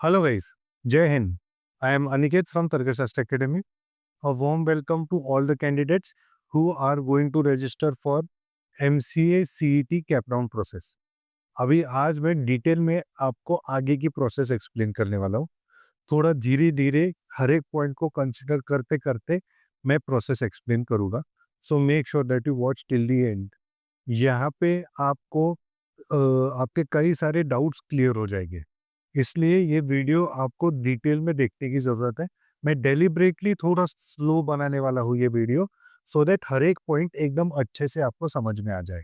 Hello guys, Jai Hind. I am Aniket from Tarkashastra Academy. A warm welcome to all the candidates who are going to register for MCA CET cap round process. अभी आज मैं detail में आपको आगे की process explain करने वाला हूँ। थोड़ा धीरे धीरे हर एक पॉइंट को कंसिडर करते करते मैं प्रोसेस एक्सप्लेन करूँगा। सो make sure that you watch till the and. यहाँ पे आपको आपके कई सारे डाउट्स क्लियर हो जाएंगे, इसलिए ये वीडियो आपको डिटेल में देखने की ज़रूरत है। मैं डेलिब्रेटली थोड़ा स्लो बनाने वाला हूँ ये वीडियो, सो दैट हर एक पॉइंट एकदम अच्छे से आपको समझ में आ जाए,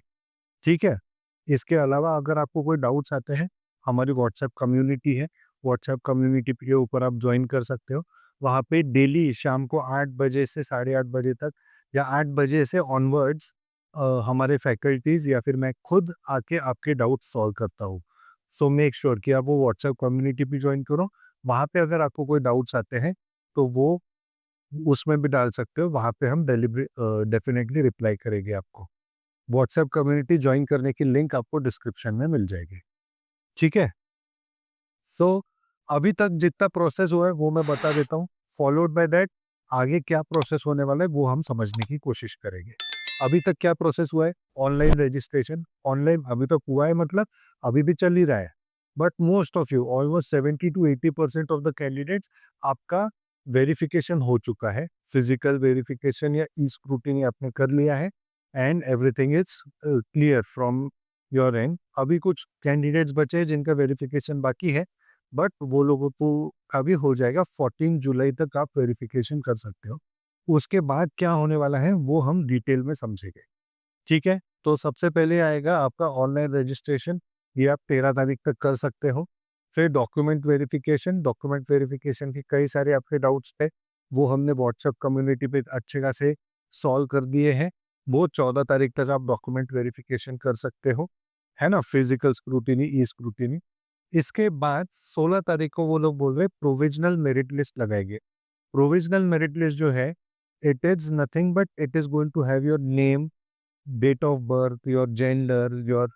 ठीक है? इसके अलावा अगर आपको कोई डाउट्स आते हैं, हमारी व्हाट्सएप कम्युनिटी है, व्हाट्सएप कम्युनिटी के ऊपर आप ज्वाइन कर सकते हो। वहाँ पे डेली शाम को 8 बजे से साढ़े 8 बजे तक या 8 बजे से ऑनवर्ड्स हमारे फैकल्टीज़ या फिर मैं खुद आके आपके डाउट सॉल्व करता हूँ। सो मेक श्योर कि आप वो व्हाट्सएप कम्युनिटी भी ज्वाइन करो। वहाँ पे अगर आपको कोई डाउट्स आते हैं, तो वो उसमें भी डाल सकते हो, वहाँ पे हम डेफ़िनेटली रिप्लाई करेंगे आपको। व्हाट्सएप कम्युनिटी ज्वाइन करने की लिंक आपको डिस्क्रिप्शन में मिल जाएगी, ठीक है? सो अभी तक जितना प्रोसेस हुआ है वो मैं बता देता हूँ, फॉलोड बाय दैट आगे क्या प्रोसेस होने वाला है वो हम समझने की कोशिश करेंगे। अभी तक क्या प्रोसेस हुआ है? ऑनलाइन रजिस्ट्रेशन, ऑनलाइन अभी तक हुआ है, मतलब अभी भी चल ही रहा है। But most of you, almost 70 to 80% of the candidates, आपका वेरिफिकेशन हो चुका है। फिजिकल वेरिफिकेशन या ई स्क्रूटिनी आपने कर लिया है and everything is clear from your and. अभी कुछ कैंडिडेट्स बचे हैं जिनका वेरिफिकेशन बाकी है, बट वो लोगों को का भी हो जाएगा। 14 जुलाई तक आप वेरिफिकेशन कर सकते हो। उसके बाद क्या होने वाला है वो हम डिटेल में समझेंगे, ठीक है? तो सबसे पहले आएगा आपका ऑनलाइन रजिस्ट्रेशन, ये आप 13 तारीख तक कर सकते हो। फिर डॉक्यूमेंट वेरिफिकेशन के कई सारे आपके डाउट्स थे, वो हमने व्हाट्सएप कम्युनिटी पे अच्छे खासे सॉल्व कर दिए हैं। वो 14 तारीख तक आप डॉक्यूमेंट वेरिफिकेशन कर सकते हो, है ना? फिजिकल स्क्रूटिनी, ई स्क्रूटिनी। इसके बाद 16 तारीख को वो लोग बोल रहे हैं प्रोविजनल मेरिट लिस्ट लगाएंगे। प्रोविजनल मेरिट लिस्ट जो है, it is nothing but it is going to have your name, date of birth, your gender, your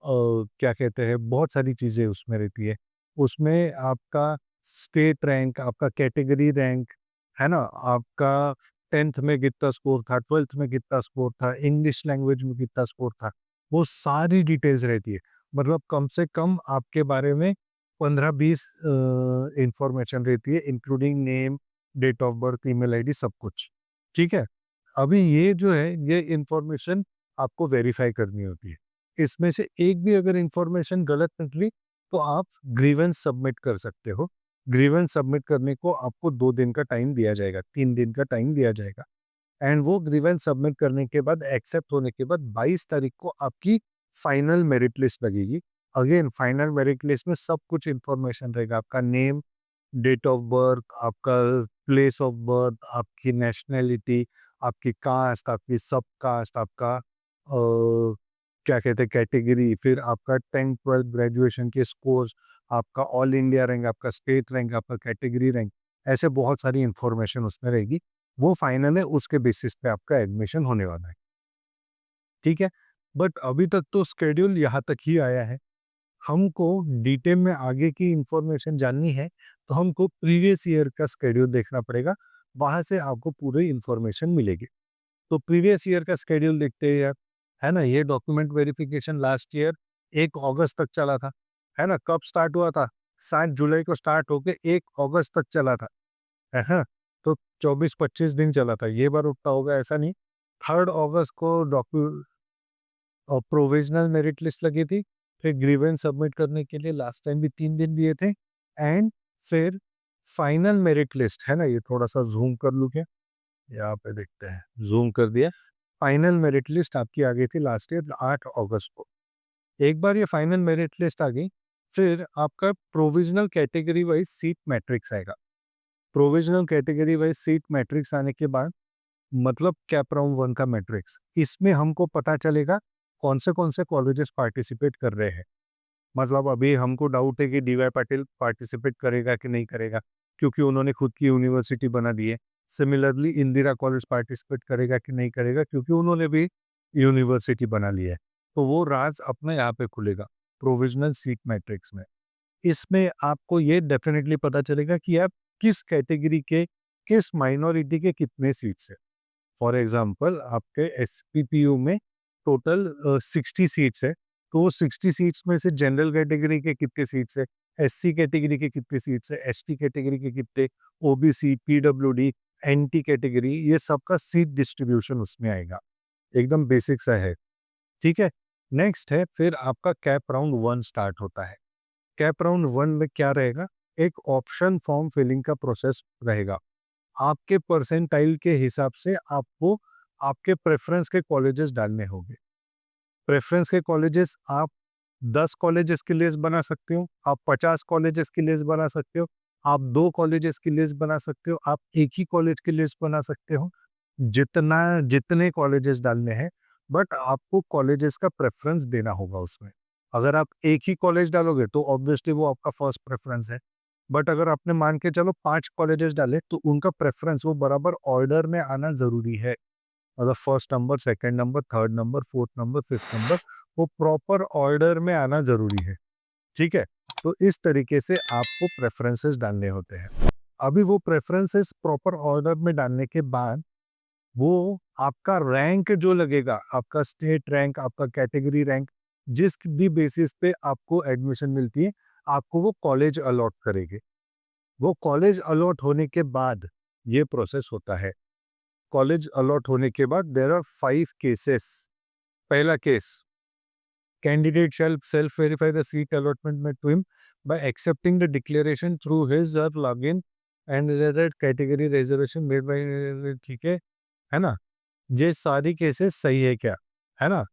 क्या कहते हैं, बहुत सारी चीज़ें उसमें रहती है। उसमें आपका स्टेट रैंक, आपका कैटेगरी रैंक, है ना? आपका 10th में कितना स्कोर था, 12th में कितना स्कोर था, इंग्लिश लैंग्वेज में कितना स्कोर था, वो सारी डिटेल्स रहती है। मतलब कम से कम आपके बारे में 15-20 इंफॉर्मेशन रहती है, including name, date of birth, email ID, सब कुछ, ठीक है? अभी ये जो है, ये इंफॉर्मेशन आपको वेरीफाई करनी होती है। इसमें से एक भी अगर इंफॉर्मेशन गलत निकली, तो आप ग्रीवेंस सबमिट कर सकते हो। ग्रीवेंस सबमिट करने को आपको 2 दिन का टाइम दिया जाएगा, 3 दिन का टाइम दिया जाएगा एंड वो ग्रीवेंस सबमिट करने के बाद, एक्सेप्ट होने के बाद 22 तारीख को आपकी फाइनल मेरिट लिस्ट लगेगी। अगेन फाइनल मेरिट लिस्ट में सब कुछ इंफॉर्मेशन रहेगा, आपका नेम, डेट ऑफ बर्थ, आपका प्लेस ऑफ बर्थ, आपकी नेशनैलिटी, आपकी कास्ट, आपकी सब कास्ट, आपका क्या कहते हैं कैटेगरी, फिर आपका 10th-12th ग्रेजुएशन के स्कोर्स, आपका ऑल इंडिया रैंक, आपका स्टेट रैंक, आपका कैटेगरी रैंक, ऐसे बहुत सारी इंफॉर्मेशन उसमें रहेगी। वो फाइनल है, उसके बेसिस पे आपका एडमिशन होने वाला है, ठीक है? बट अभी तक तो शेड्यूल यहाँ तक ही आया है। हमको डिटेल में आगे की इंफॉर्मेशन जाननी है, तो हमको प्रीवियस ईयर का शेड्यूल देखना पड़ेगा, वहाँ से आपको पूरी इंफॉर्मेशन मिलेगी। तो प्रीवियस ईयर का शेड्यूल देखते हैं यार, है ना? ये डॉक्यूमेंट वेरिफिकेशन लास्ट ईयर 1 अगस्त तक चला था, है ना? कब स्टार्ट हुआ था? 7 जुलाई को स्टार्ट होके 1 अगस्त तक चला था, है ना? तो 24-25 दिन चला था। ये बार उतना होगा ऐसा नहीं। 3 अगस्त को प्रोविजनल मेरिट लिस्ट लगी थी, फिर ग्रीवेंस सबमिट करने के लिए लास्ट टाइम भी 3 दिन दिए थे एंड फिर फाइनल मेरिट लिस्ट, है ना? ये थोड़ा-सा ज़ूम कर लूँ क्या? यहाँ पे देखते हैं, ज़ूम कर दिया। फाइनल मेरिट लिस्ट आपकी आ गई थी लास्ट ईयर 8 अगस्त को। एक बार ये फाइनल मेरिट लिस्ट आ गई, फिर आपका provisional category wise seat matrix आएगा। Provisional category wise seat matrix आने के बाद, मतलब कैप राउंड 1 का मैट्रिक्स, इसमें हमको पता चलेगा कौन से कॉलेजेस पार्टिसिपेट कर रहे हैं। मतलब अभी हमको डाउट है कि डीवाई पाटिल पार्टिसिपेट करेगा कि नहीं करेगा, क्योंकि उन्होंने खुद की यूनिवर्सिटी बना दी है। सिमिलरली इंदिरा कॉलेज पार्टिसिपेट करेगा कि नहीं करेगा, क्योंकि उन्होंने भी यूनिवर्सिटी बना ली है। तो वो राज अपने यहाँ पे खुलेगा, प्रोविजनल सीट मैट्रिक्स में। इसमें आपको ये डेफिनेटली पता चलेगा कि आप किस कैटेगरी के, किस माइनॉरिटी के कितने सीट्स है। फॉर एग्जांपल आपके एसपीपीयू में टोटल 60 सीट्स है, तो 60 सीट्स में से जनरल कैटेगरी के कितने सीट्स है, एससी कैटेगरी के कितने सीट्स है, एसटी कैटेगरी के कितने, ओबीसी, पीडब्ल्यूडी, एनटी कैटेगरी, ये सबका सीट डिस्ट्रीब्यूशन उसमें आएगा। एकदम बेसिक सा है, ठीक है। नेक्स्ट है फिर आपका कैप राउंड 1 स्टार्ट होता है। कैप राउंड 1 में क्या रहेगा, एक ऑप्शन फॉर्म फिलिंग का प्रोसेस रहेगा। आपके परसेंटाइल के हिसाब से आपको आपके प्रेफरेंस के कॉलेजेस डालने होंगे। प्रेफरेंस के कॉलेजेस आप 10 कॉलेजेस की लिस्ट बना सकते हो, आप 50 कॉलेजेस की लिस्ट बना सकते हो, आप 2 कॉलेजेस की लिस्ट बना सकते हो, आप एक ही कॉलेज की लिस्ट बना सकते हो। जितने कॉलेजेस डालने हैं, बट आपको कॉलेजेस का प्रेफरेंस देना होगा उसमें। अगर आप एक ही कॉलेज डालोगे तो ऑब्वियसली वो आपका फर्स्ट प्रेफरेंस है। बट अगर आपने मान के चलो 5 कॉलेजेस डाले तो उनका प्रेफरेंस वो बराबर ऑर्डर में आना ज़रूरी है। मतलब first number, second number, third number, fourth number, fifth number, वो प्रॉपर ऑर्डर में आना ज़रूरी है, ठीक है? तो इस तरीके से आपको प्रेफ़रेंसेस डालने होते हैं। अभी वो प्रेफ़रेंसेस प्रॉपर ऑर्डर में डालने के बाद, वो आपका रैंक जो लगेगा, आपका स्टेट रैंक, आपका कैटेगरी रैंक, जिस भी बेसिस पे आपको एडमिशन मिलती है, आपको वो कॉलेज अलॉट करेंगे। वो कॉलेज अलॉट होने के बाद ये प्रोसेस होता है। कॉलेज अलॉट होने के बाद देयर आर 5 केसेस। पहला case, candidate shall self verify the seat allotment made to him by accepting the declaration through his और login and that category reservation made by, ठीक है ना? ये सारी केसेस सही है क्या? है ना?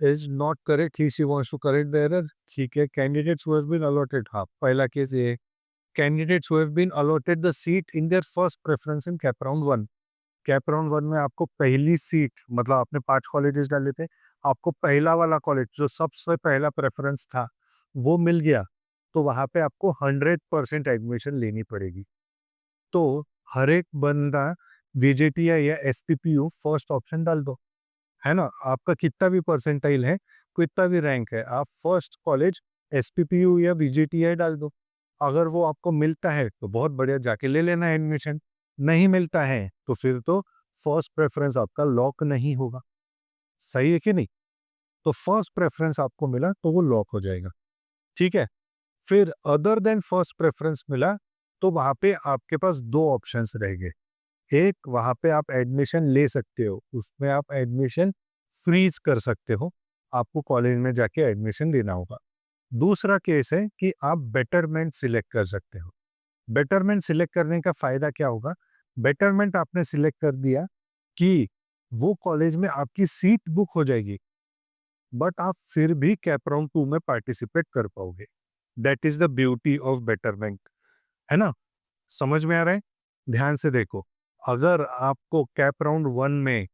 Is not correct, he she wants to correct the error, ठीक है। Candidates who have been allotted, हाँ, पहला केस ये है। Candidates who have been allotted the seat in their first preference in CAP round 1। CAP round 1 में आपको पहली seat, मतलब आपने 5 कॉलेजेस डाले थे, आपको पहला वाला कॉलेज जो सबसे पहला प्रेफ़रेंस था, वो मिल गया, तो वहाँ पे आपको 100% एडमिशन लेनी पड़ेगी। तो हर एक बंदा वीजेटीआई या एसपीपीयू फर्स्ट ऑप्शन डाल दो, है ना? आपका कितना भी परसेंटाइल है, कितना भी रैंक है, आप फर्स्ट कॉलेज एसपीपीयू या वीजेटीआई डाल दो। अगर वो आपको मिलता है, तो बहुत बढ़िया, जाके ले लेना एडमिशन। नहीं मिलता है, तो फिर तो फर्स्ट प्रेफ़रेंस आपका लॉक नहीं होगा। सही है कि नहीं? तो फर्स्ट प्रेफ़रेंस आपको मिला, तो वो लॉक हो जाएगा, ठीक है? फिर अदर देन फर्स्ट प्रेफ़रेंस मिला, तो वहाँ पे आपके पास 2 ऑप्शंस रह गए। एक, वहाँ पे आप एडमिशन ले सकते हो, उसमें आप एडमिशन फ्रीज़ कर सकते हो, आपको कॉलेज में जाके एडमिशन देना होगा। दूसरा केस है कि आप बेटरमेंट सिलेक्ट कर सकते हो। बेटरमेंट सिलेक्ट करने का फ़ायदा क्या होगा? बेटरमेंट आपने सिलेक्ट कर दिया कि वो कॉलेज में आपकी सीट बुक हो जाएगी, बट आप फिर भी कैप राउंड 2 में पार्टिसिपेट कर पाओगे। That is the beauty of betterment, है ना? समझ में आ रहा है? ध्यान से देखो, अगर आपको कैप राउंड 1 में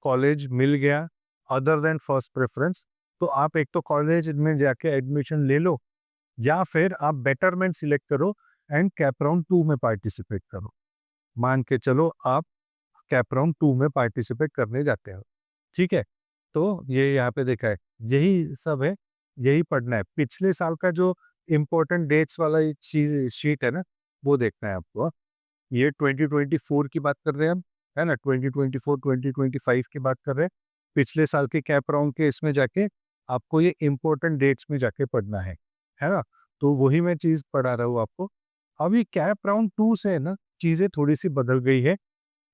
कॉलेज मिल गया अदर देन फर्स्ट प्रेफ़रेंस, तो आप एक तो कॉलेज में जाके एडमिशन ले लो, या फिर आप बेटरमेंट सिलेक्ट करो एंड कैप राउंड 2 में पार्टिसिपेट करो। मान के चलो आप कैप राउंड 2 में पार्टिसिपेट करने जाते हो, ठीक है? तो ये यहाँ पे देखा है, यही सब है, यही पढ़ना है। पिछले साल का जो इम्पोर्टेंट डेट्स वाला ये चीज़ शीट है ना, वो देखना है आपको, हाँ। ये 2024 की बात कर रहे हैं हम, है ना? 2024, 2025 की बात कर रहे हैं। पिछले साल के कैप राउंड के इसमें जाके आपको ये इम्पोर्टेंट डेट्स में जाके पढ़ना है ना? तो वही मैं चीज़ पढ़ा रहा हूँ आपको। अभी कैप राउंड 2 से है ना, चीज़ें थोड़ी-सी बदल गई है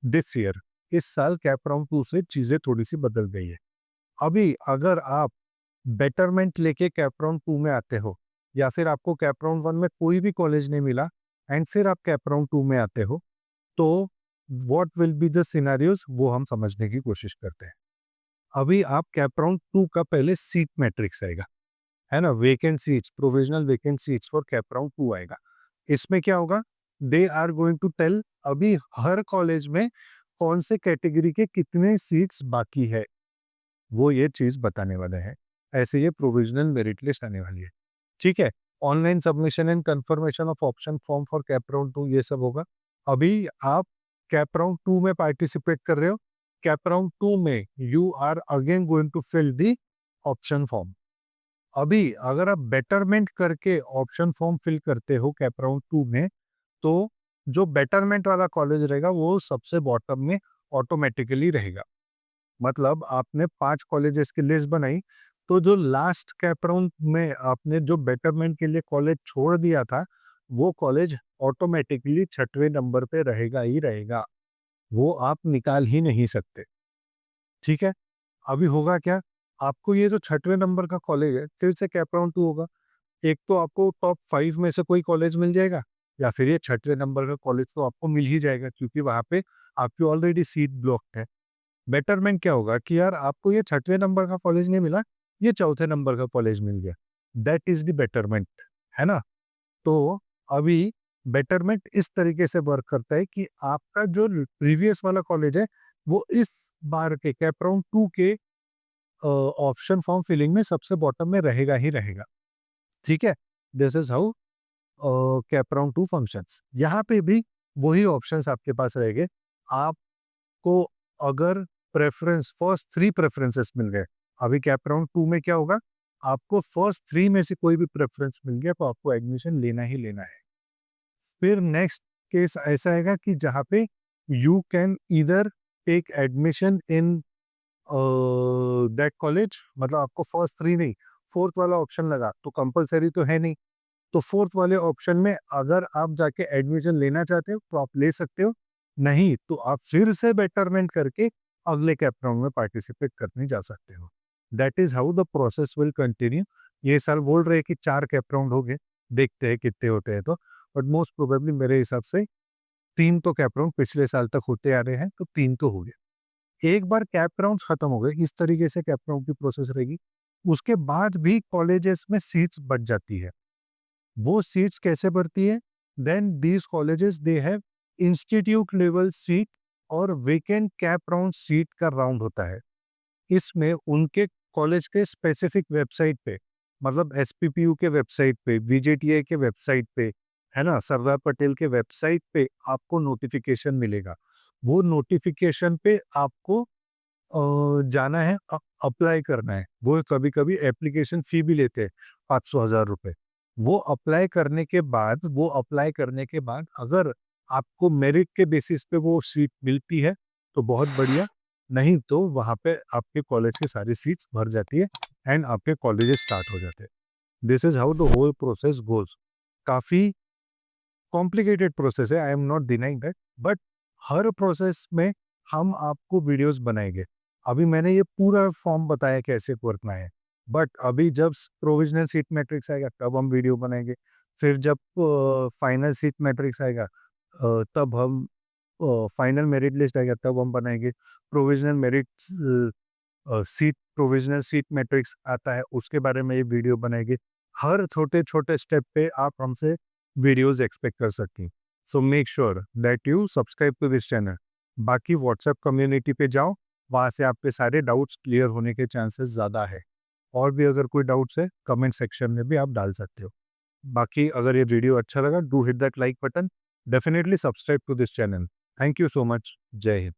दिस ईयर। इस साल कैप राउंड 2 से चीज़ें थोड़ी-सी बदल गई है। अभी अगर आप बेटरमेंट लेके कैप राउंड 2 में आते हो, या फिर आपको कैप राउंड 1 में कोई भी कॉलेज नहीं मिला एंड फिर आप कैप राउंड 2 में आते हो, तो what will be the scenarios, वो हम समझने की कोशिश करते हैं। अभी आप कैप राउंड 2 का पहले सीट मैट्रिक्स आएगा, है ना? Vacant seats, provisional vacant seats for CAP round 2 आएगा। इसमें क्या होगा? They are going to tell अभी हर कॉलेज में कौन से कैटेगरी के कितने सीट्स बाकी है, वो ये चीज़ बताने वाले हैं। ऐसे ये प्रोविजनल मेरिट लिस्ट आने वाली है, ठीक है? Online submission and confirmation of option form for CAP round 2, ये सब होगा। अभी आप कैप राउंड 2 में पार्टिसिपेट कर रहे हो। कैप राउंड 2 में you are again going to fill the option form. अभी अगर आप बेटरमेंट करके ऑप्शन फॉर्म फिल करते हो कैप राउंड 2 में, तो जो बेटरमेंट वाला कॉलेज रहेगा वो सबसे बॉटम में ऑटोमेटिकली रहेगा। मतलब आपने 5 कॉलेजेस की लिस्ट बनाई, तो जो लास्ट कैप राउंड में आपने जो बेटरमेंट के लिए कॉलेज छोड़ दिया था, वो कॉलेज ऑटोमेटिकली 6वें नंबर पे रहेगा ही रहेगा। वो आप निकाल ही नहीं सकते। ठीक है? अभी होगा क्या? आपको ये जो 6वें नंबर का कॉलेज है, फिर से कैप राउंड 2 होगा। एक तो आपको टॉप 5 में से कोई कॉलेज मिल जाएगा, या फिर ये 6वें नंबर का कॉलेज तो आपको मिल ही जाएगा, क्योंकि वहाँ पे आपकी ऑलरेडी सीट ब्लॉक्ड है। बेटरमेंट क्या होगा कि यार आपको ये 6वें नंबर का कॉलेज नहीं मिला, ये 4थे नंबर का कॉलेज मिल गया। दैट इज़ द बेटरमेंट, है ना? तो अभी बेटरमेंट इस तरीके से वर्क करता है कि आपका जो प्रीवियस वाला कॉलेज है, वो इस बार के कैप राउंड 2 के ऑप्शन फॉर्म फिलिंग में सबसे बॉटम में रहेगा ही रहेगा। ठीक है? This is how cap round 2 functions. यहाँ पे भी वही ऑप्शंस आपके पास रहेंगे। आपको अगर प्रेफ़रेंस फर्स्ट 3 प्रेफ़रेंसेस मिल गए, अभी कैप राउंड 2 में क्या होगा, आपको फर्स्ट 3 में से कोई भी प्रेफ़रेंस मिल गया, तो आपको एडमिशन लेना ही लेना है। फिर नेक्स्ट केस ऐसा आएगा कि जहाँ पे you can either take admission in that college, मतलब आपको फर्स्ट 3 नहीं, 4th वाला ऑप्शन लगा, तो कंपल्सरी तो है नहीं। तो 4th वाले ऑप्शन में अगर आप जाके एडमिशन लेना चाहते हो, तो आप ले सकते हो, नहीं तो आप फिर से बेटरमेंट करके अगले कैप राउंड में पार्टिसिपेट करने जा सकते हो। That is how the process will continue. ये साल बोल रहे हैं कि 4 कैप राउंड हो गए, देखते हैं कितने होते हैं तो, बट मोस्ट प्रोबेबली मेरे हिसाब से 3 तो कैप राउंड पिछले साल तक होते आ रहे हैं, तो 3 तो हो गए। एक बार कैप राउंड्स खत्म हो गए, इस तरीके से कैप राउंड की प्रोसेस रहेगी। उसके बाद भी कॉलेजेस में सीट्स बच जाती है। वो सीट्स कैसे भरती है? Then these colleges they have institute level seat और वेकेंट कैप राउंड सीट का राउंड होता है। इसमें उनके कॉलेज के स्पेसिफिक वेबसाइट पे, मतलब एसपीपीयू के वेबसाइट पे, बीजेटीआई के वेबसाइट पे, है ना, सरदार पटेल के वेबसाइट पे आपको नोटिफिकेशन मिलेगा। वो नोटिफिकेशन पे आपको जाना है, अप्लाई करना है। वो कभी-कभी एप्लीकेशन फ़ी भी लेते हैं, 500,000 रुपए। वो अप्लाई करने के बाद अगर आपको मेरिट के बेसिस पे वो सीट मिलती है, तो बहुत बढ़िया, नहीं तो वहाँ पे आपके कॉलेज की सारी सीट्स भर जाती है एंड आपके कॉलेजेस स्टार्ट हो जाते हैं। This is how the whole process goes. काफ़ी कॉम्प्लिकेटेड प्रोसेस है, I am not denying that, but हर प्रोसेस में हम आपको वीडियोस बनाएंगे। अभी मैंने ये पूरा फॉर्म बताया कैसे करना है, बट अभी जब प्रोविजनल सीट मैट्रिक्स आएगा तब हम वीडियो बनाएंगे। फिर जब फाइनल सीट मैट्रिक्स आएगा, तब हम फाइनल मेरिट लिस्ट आएगा तब हम बनाएंगे। Provisional merit seat provisional seat matrix आता है, उसके बारे में ये वीडियो बनाएंगे। हर छोटे-छोटे स्टेप पे आप हमसे वीडियोज़ एक्सपेक्ट कर सकते हैं। So make sure that you subscribe to this channel. बाकी व्हाट्सएप कम्युनिटी पे जाओ, वहाँ से आपके सारे डाउट्स क्लियर होने के चांसेस ज़्यादा है। और भी अगर कोई डाउट्स है, कमेंट सेक्शन में भी आप डाल सकते हो। बाकी अगर ये वीडियो अच्छा लगा, do hit that like button, definitely subscribe to this channel. Thank you so much. जय हिंद।